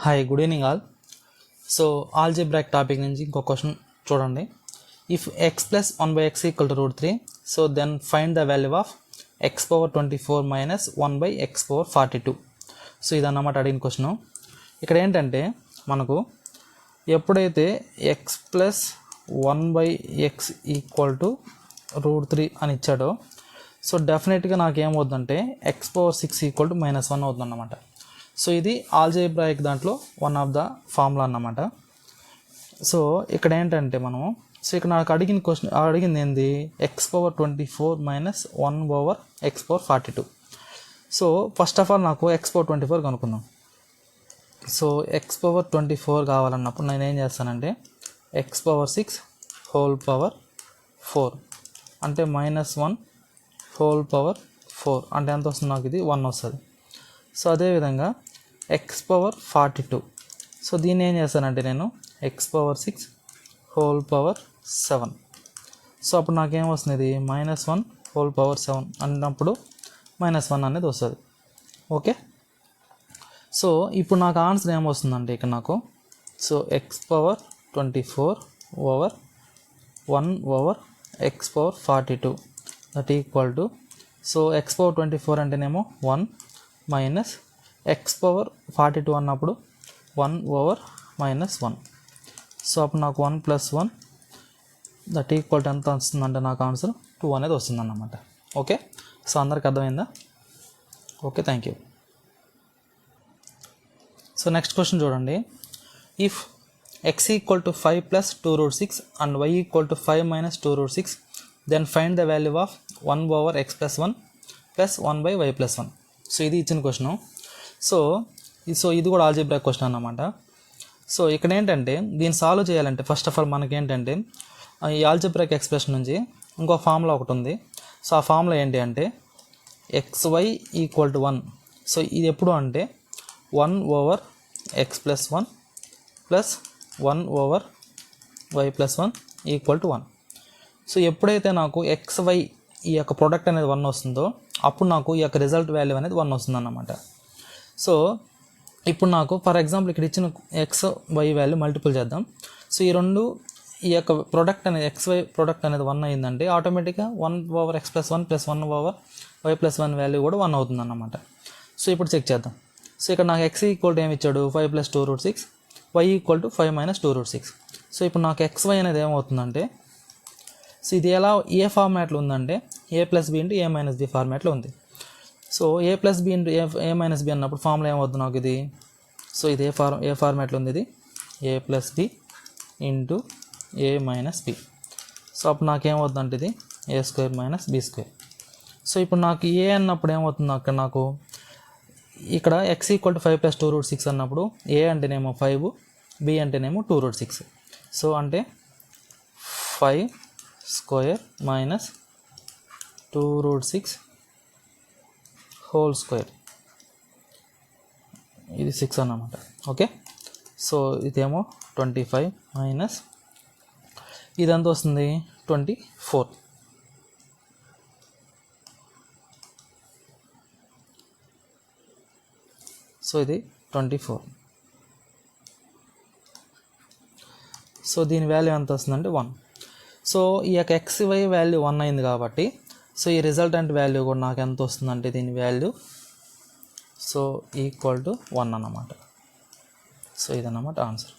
Hi, good evening all. So algebraic topic నుంచి ఇంకో question చూడండి. If x plus 1/x equal to √3, so then find the value of x⁴ minus 1/x⁴42. So ఇదన్నమాట అడిగిన question. ఇక్కడ ఏంటంటే మనకు ఎప్పుడైతే x plus 1/x equal to √3 అని ఇచ్చాడో, సో డెఫినెట్గా నాకేమవుతుందంటే x⁴6 ఈక్వల్ టు -1 అవుతుందన్నమాట. సో ఇది ఆల్జీబ్రాయిక్ దాంట్లో వన్ ఆఫ్ ద ఫార్ములా అన్నమాట. సో ఇక్కడ ఏంటంటే మనము ఇక్కడ నాకు అడిగింది ఏంది, x⁴24 minus 1/x⁴42. So first of all నాకు x⁴24 కనుక్కుందాం. సో x⁴24 కావాలన్నప్పుడు నేను ఏం చేస్తానంటే x⁴6 హోల్ పవర్ 4 అంటే -1 హోల్ పవర్ 4 అంటే ఎంత వస్తుంది, నాకు ఇది 1 వస్తుంది. సో అదేవిధంగా x⁴42, సో దీన్ని ఏం చేస్తానంటే నేను x⁴6 హోల్ పవర్ 7. సో అప్పుడు నాకేం వస్తుంది, ఇది -1 హోల్ పవర్ 7 అన్నప్పుడు -1 అనేది వస్తుంది. ఓకే, సో ఇప్పుడు నాకు ఆన్సర్ ఏమొస్తుందంటే ఇక్కడ నాకు so x⁴24 over 1/x⁴42 that equal to, so x⁴24 అంటేనేమో 1 మైనస్ x⁴42 అన్నప్పుడు 1/-1. సో అప్పుడు నాకు 1 + 1 దట్ ఈక్వల్ టు ఎంత వస్తుందంటే నాకు ఆన్సర్ 2 అనేది వస్తుందన్నమాట. ఓకే, సో అందరికి అర్థమైందా? Okay, thank you. So next question చూడండి. If x = 5 + 2√6 and y = 5 - 2√6, then find the value of 1/x+1 + 1/y+1. So ఇది ఇచ్చిన క్వశ్చను. సో ఇది కూడా ఆల్జీబ్రాక్ క్వశ్చన్ అన్నమాట. సో ఇక్కడ ఏంటంటే దీన్ని సాల్వ్ చేయాలంటే ఫస్ట్ ఆఫ్ ఆల్ మనకేంటంటే ఈ ఆల్జీబ్రాక్ ఎక్స్ప్రెషన్ నుంచి ఇంకో ఫార్ములా ఒకటి ఉంది. సో ఆ ఫార్ములా ఏంటి అంటే xy = 1. సో ఇది ఎప్పుడు అంటే 1/x+1 + 1/y+1 = 1. సో ఎప్పుడైతే నాకు xy ఈ యొక్క ప్రోడక్ట్ అనేది 1 వస్తుందో అప్పుడు నాకు ఈ యొక్క రిజల్ట్ వాల్యూ అనేది 1 వస్తుంది అన్నమాట. సో ఇప్పుడు నాకు ఫర్ ఎగ్జాంపుల్ ఇక్కడ ఇచ్చిన xy వాల్యూ మల్టిపుల్ చేద్దాం. సో ఈ యొక్క ప్రోడక్ట్ అనేది xy ప్రోడక్ట్ అనేది 1 అయిందంటే ఆటోమేటిక్గా 1/x+1 + 1/y+1 వాల్యూ కూడా 1 అవుతుంది అన్నమాట. సో ఇప్పుడు చెక్ చేద్దాం. సో ఇక్కడ నాకు x = ఏమి ఇచ్చాడు, 5 + 2√6, y = 5 - 2√6. సో ఇప్పుడు నాకు xy అనేది ఏమవుతుందంటే, సో ఇది ఎలా ఏ ఫార్మాట్లో ఉందంటే a + b × a - b ఫార్మాట్లో ఉంది. So a + b × a - b అన్నప్పుడు ఫార్ములా ఏమవుతుంది నాకు ఇది, సో ఇది ఏ ఫార్మాట్లో ఉంది, ఇది a + b × a - b. So అప్పుడు నాకేమవుతుందంటే ఇది a² - b². సో ఇప్పుడు నాకు a అన్నప్పుడు ఏమవుతుంది, అక్కడ నాకు ఇక్కడ x = 5 + 2√6 అన్నప్పుడు a అంటేనేమో 5, b అంటేనేమో 2√6. సో అంటే 5² - 2√6 హోల్ స్క్వేర్, ఇది 6 అన్నమాట. ఓకే, సో ఇదేమో 25 మైనస్ ఇదంతా వస్తుంది 24. సో ఇది 24. సో దీని వాల్యూ ఎంత వస్తుందంటే 1. సో ఈ యొక్క xy వాల్యూ 1 అయింది కాబట్టి సో ఈ రిజల్టెంట్ వాల్యూ కూడా నాకు ఎంత వస్తుందంటే దీని వాల్యూ సో = 1 అన్నమాట. సో ఇదన్నమాట ఆన్సర్.